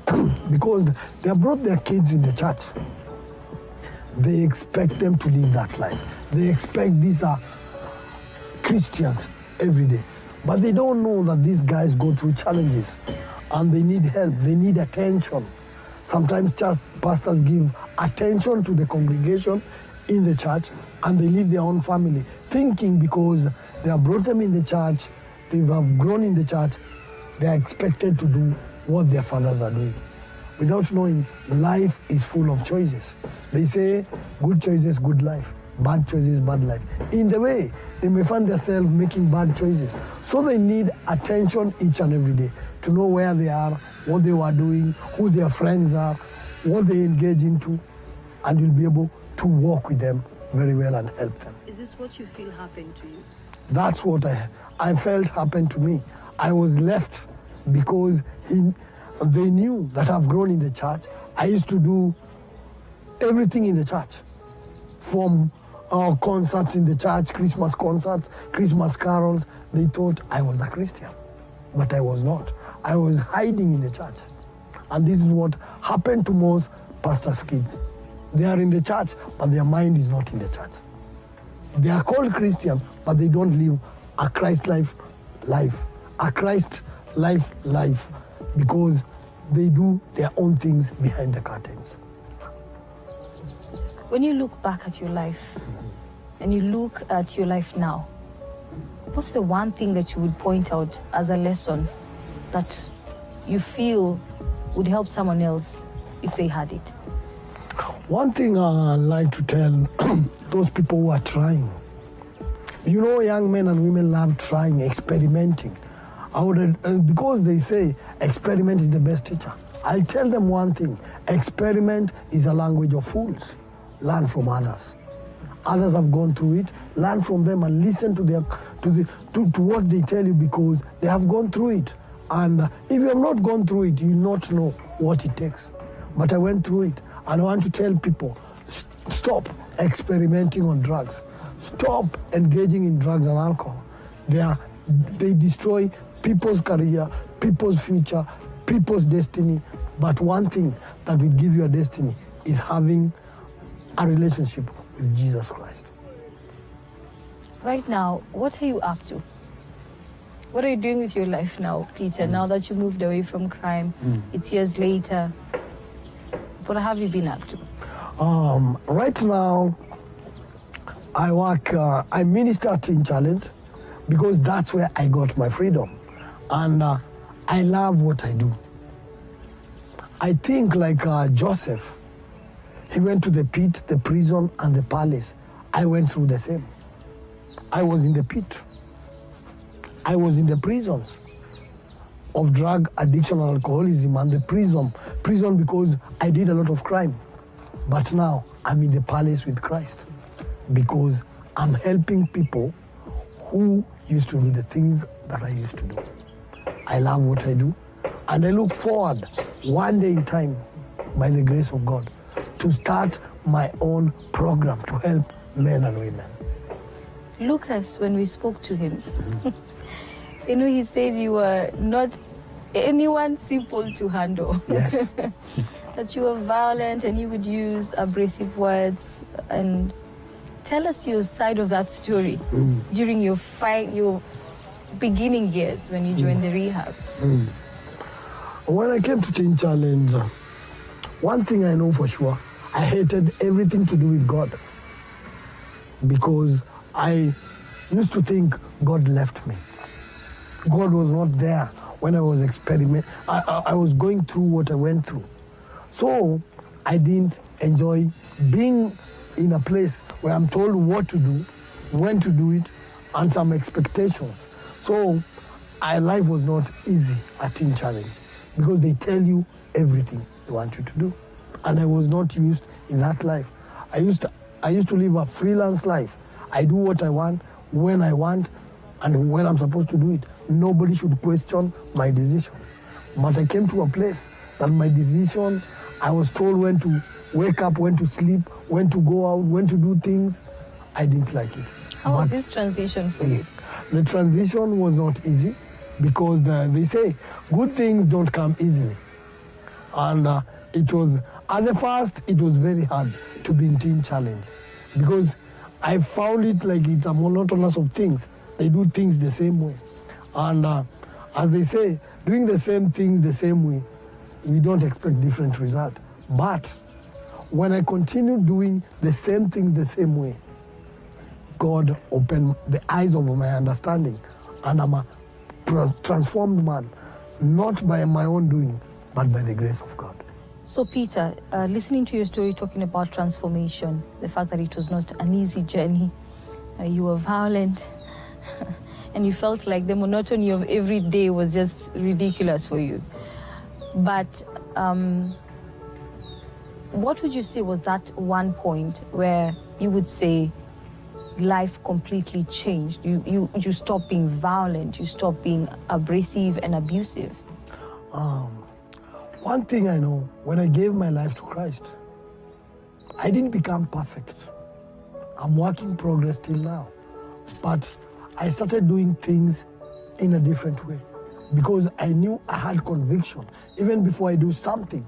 Speaker 1: because they have brought their kids in the church, they expect them to live that life. They expect these are Christians every day. But they don't know that these guys go through challenges and they need help, they need attention. Sometimes pastors give attention to the congregation in the church and they leave their own family, thinking because they have brought them in the church, they have grown in the church, they are expected to do what their fathers are doing. Without knowing, life is full of choices. They say, good choices, good life. Bad choices, bad life. In the way, they may find themselves making bad choices. So they need attention each and every day to know where they are, what they were doing, who their friends are, what they engage into, and you'll be able to walk with them very well and help them.
Speaker 4: Is this what you feel happened to you?
Speaker 1: That's what I felt happened to me. I was left because they knew that I've grown in the church. I used to do everything in the church, from concerts in the church, Christmas concerts, Christmas carols. They thought I was a Christian, but I was not. I was hiding in the church. And this is what happened to most pastors' kids. They are in the church, but their mind is not in the church. They are called Christian, but they don't live a Christ life, a Christ life, because they do their own things behind the curtains.
Speaker 2: When you look back at your life and you look at your life now, what's the one thing that you would point out as a lesson that you feel would help someone else if they had it?
Speaker 1: One thing I like to tell those people who are trying, you know, young men and women love trying, experimenting. Because they say experiment is the best teacher. I'll tell them one thing: experiment is a language of fools. Learn from others. Others have gone through it. Learn from them and listen to what they tell you, because they have gone through it. And if you have not gone through it, you will not know what it takes. But I went through it, and I want to tell people: stop experimenting on drugs. Stop engaging in drugs and alcohol. They destroy people's career, people's future, people's destiny. But one thing that will give you a destiny is having a relationship with Jesus Christ.
Speaker 2: Right now, what are you up to? What are you doing with your life now, Peter, now that you moved away from crime? It's years later. What have you been up to?
Speaker 1: Right now, I work, I minister at Teen Challenge, because that's where I got my freedom. And I love what I do. I think like Joseph, he went to the pit, the prison, and the palace. I went through the same. I was in the pit. I was in the prisons of drug addiction and alcoholism, and the prison because I did a lot of crime. But now I'm in the palace with Christ, because I'm helping people who used to do the things that I used to do. I love what I do, and I look forward one day in time, by the grace of God, to start my own program to help men and women.
Speaker 2: Lucas, when we spoke to him, you know, he said you were not anyone simple to handle.
Speaker 1: Yes.
Speaker 2: That you were violent and you would use abrasive words. And tell us your side of that story during your beginning years when you joined the rehab.
Speaker 1: When I came to Teen Challenge, one thing I know for sure, I hated everything to do with God, because I used to think God left me. God was not there when I was I was going through what I went through. So I didn't enjoy being in a place where I'm told what to do, when to do it, and some expectations. So life was not easy at Teen Challenge, because they tell you everything they want you to do. And I was not used in that life. I used to live a freelance life. I do what I want, when I want, and when I'm supposed to do it. Nobody should question my decision. But I came to a place that my decision, I was told when to wake up, when to sleep, when to go out, when to do things. I didn't like it.
Speaker 2: How was this transition for you?
Speaker 1: The transition was not easy, because they say good things don't come easily. And it was, at the first, it was very hard to be in Teen Challenge, because I found it like it's a monotonous of things. they do things the same way. And as they say, doing the same things the same way, we don't expect different result. But when I continue doing the same things the same way, God opened the eyes of my understanding, and I'm a transformed man, not by my own doing, but by the grace of God.
Speaker 2: So Peter, listening to your story talking about transformation, the fact that it was not an easy journey, you were violent, and you felt like the monotony of every day was just ridiculous for you. But what would you say was that one point where you would say life completely changed? You stopped being violent, you stopped being abrasive and abusive?
Speaker 1: One thing I know, when I gave my life to Christ, I didn't become perfect. I'm work in progress till now. But I started doing things in a different way because I knew I had conviction. Even before I do something,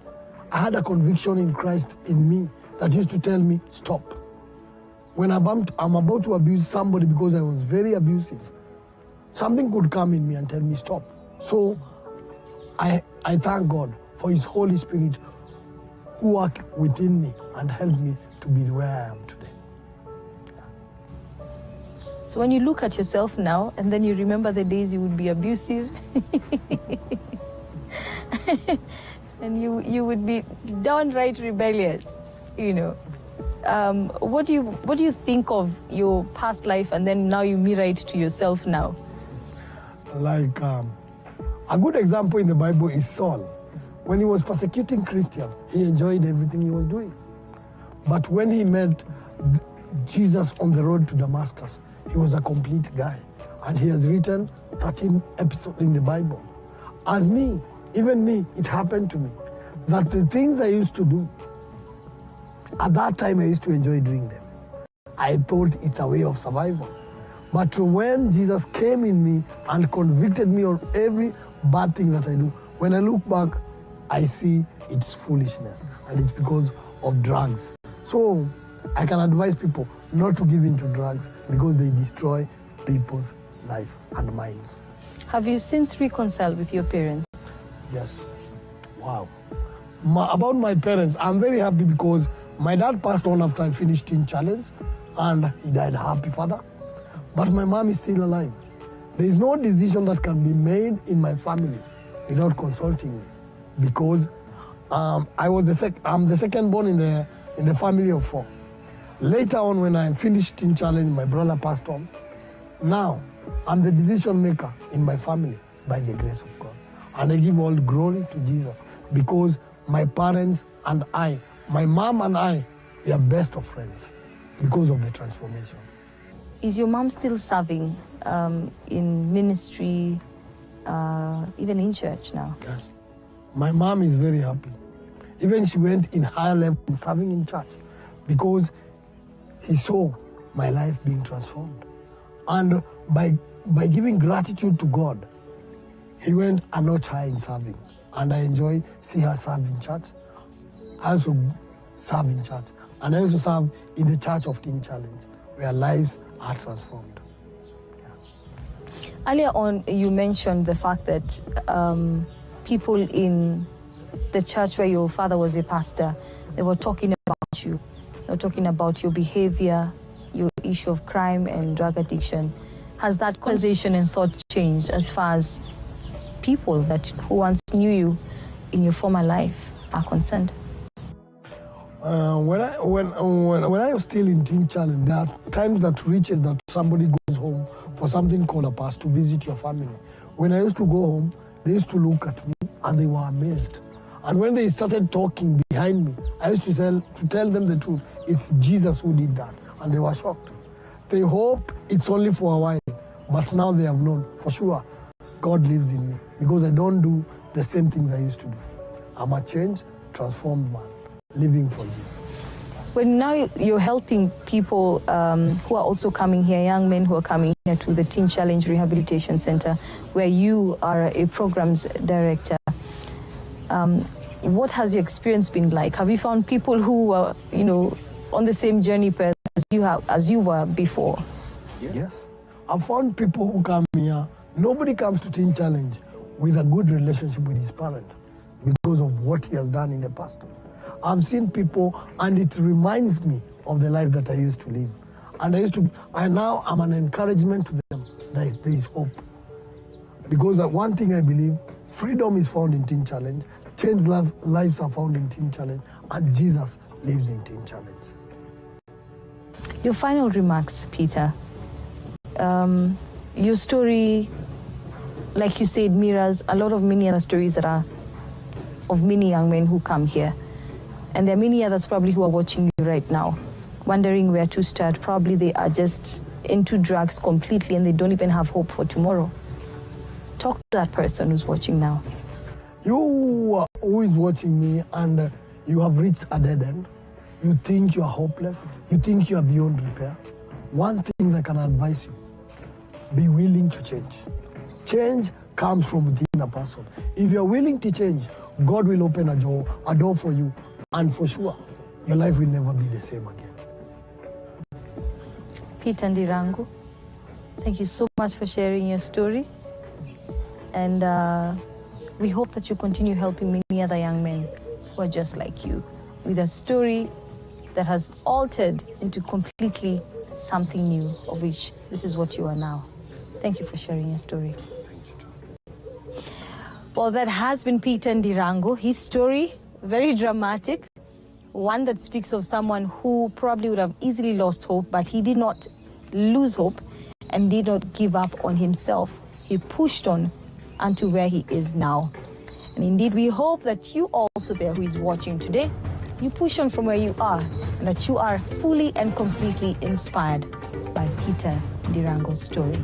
Speaker 1: I had a conviction in Christ in me that used to tell me, stop. When I'm about to abuse somebody because I was very abusive, something could come in me and tell me, stop. So I thank God for His Holy Spirit who worked within me and helped me to be where I am today.
Speaker 2: So when you look at yourself now and then you remember the days you would be abusive and you would be downright rebellious, you know. What do you think of your past life and then now you mirror it to yourself now?
Speaker 1: Like a good example in the Bible is Saul. When he was persecuting Christians, he enjoyed everything he was doing. But when he met Jesus on the road to Damascus, he was a complete guy. And he has written 13 episodes in the Bible. As me, even me, it happened to me that the things I used to do, at that time I used to enjoy doing them. I thought it's a way of survival. But when Jesus came in me and convicted me of every bad thing that I do, when I look back, I see it's foolishness, and it's because of drugs. So I can advise people not to give in to drugs because they destroy people's life and minds.
Speaker 2: Have you since reconciled with your parents?
Speaker 1: Yes. Wow. About my parents, I'm very happy because my dad passed on after I finished Teen Challenge, and he died a happy father. But my mom is still alive. There is no decision that can be made in my family without consulting me, because I'm the second born in the family of 4. Later on, when I finished Teen Challenge, my brother passed on. Now, I'm the decision maker in my family by the grace of God. And I give all glory to Jesus because my parents and I, my mom and I, we are best of friends because of the transformation.
Speaker 2: Is your mom still serving in ministry, even in church now?
Speaker 1: Yes. My mom is very happy. Even she went in higher level serving in church because he saw my life being transformed. And by giving gratitude to God, he went a notch high in serving. And I enjoy seeing her serve in church. I also serve in church. And I also serve in the church of Teen Challenge, where lives are transformed. Yeah.
Speaker 2: Earlier on, you mentioned the fact that people in the church where your father was a pastor, they were talking about you. They were talking about your behavior, your issue of crime and drug addiction. Has that conversation and thought changed as far as people who once knew you in your former life are concerned?
Speaker 1: When I was still in Teen Challenge, there are times that reaches that somebody goes home for something called a pass to visit your family. When I used to go home, they used to look at me and they were amazed. And when they started talking behind me, I used to tell them the truth. It's Jesus who did that. And they were shocked. They hope it's only for a while, but now they have known for sure God lives in me because I don't do the same things I used to do. I'm a changed, transformed man, living for Jesus.
Speaker 2: When now you're helping people who are also coming here, young men who are coming here to the Teen Challenge Rehabilitation Center, where you are a programs director, what has your experience been like? Have you found people who are, on the same journey as you were before?
Speaker 1: Yes. I found people who come here, nobody comes to Teen Challenge with a good relationship with his parents because of what he has done in the past. I've seen people, and it reminds me of the life that I used to live. And now I'm an encouragement to them that there is hope. Because one thing I believe, freedom is found in Teen Challenge, changed lives are found in Teen Challenge, and Jesus lives in Teen Challenge.
Speaker 2: Your final remarks, Peter. Your story, like you said, mirrors a lot of many other stories that are of many young men who come here. And there are many others probably who are watching you right now, wondering where to start. Probably they are just into drugs completely and they don't even have hope for tomorrow. Talk to that person who's watching now.
Speaker 1: You who is watching me and you have reached a dead end, you think you are hopeless, you think you are beyond repair, one thing that I can advise you, be willing to change. Change comes from within a person. If you are willing to change, God will open a door for you, and for sure, your life will never be the same again.
Speaker 2: Peter Ndirangu, thank you so much for sharing your story. And we hope that you continue helping many other young men who are just like you, with a story that has altered into completely something new, of which this is what you are now. Thank you for sharing your story.
Speaker 1: Thank you too.
Speaker 2: Well, that has been Peter Ndirangu. His story, very dramatic, one that speaks of someone who probably would have easily lost hope, but he did not lose hope and did not give up on himself. He pushed on unto where he is now. And indeed, we hope that you also there who is watching today, you push on from where you are, and that you are fully and completely inspired by Peter Ndirangu's story.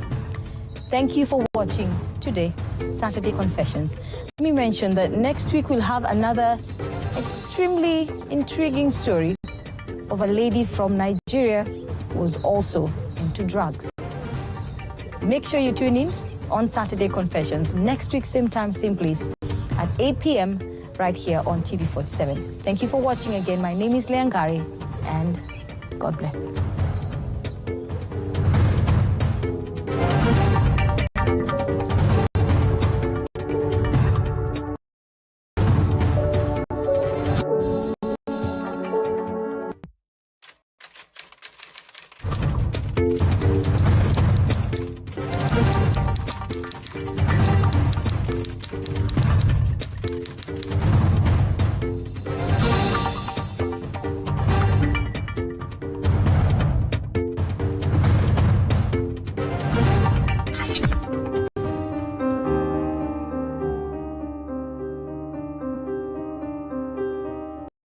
Speaker 2: Thank you for watching today, Saturday Confessions. Let me mention that next week we'll have another extremely intriguing story of a lady from Nigeria who was also into drugs. Make sure you tune in on Saturday Confessions next week, same time, same place at 8 p.m. right here on TV47. Thank you for watching again. My name is Leangari, and God bless.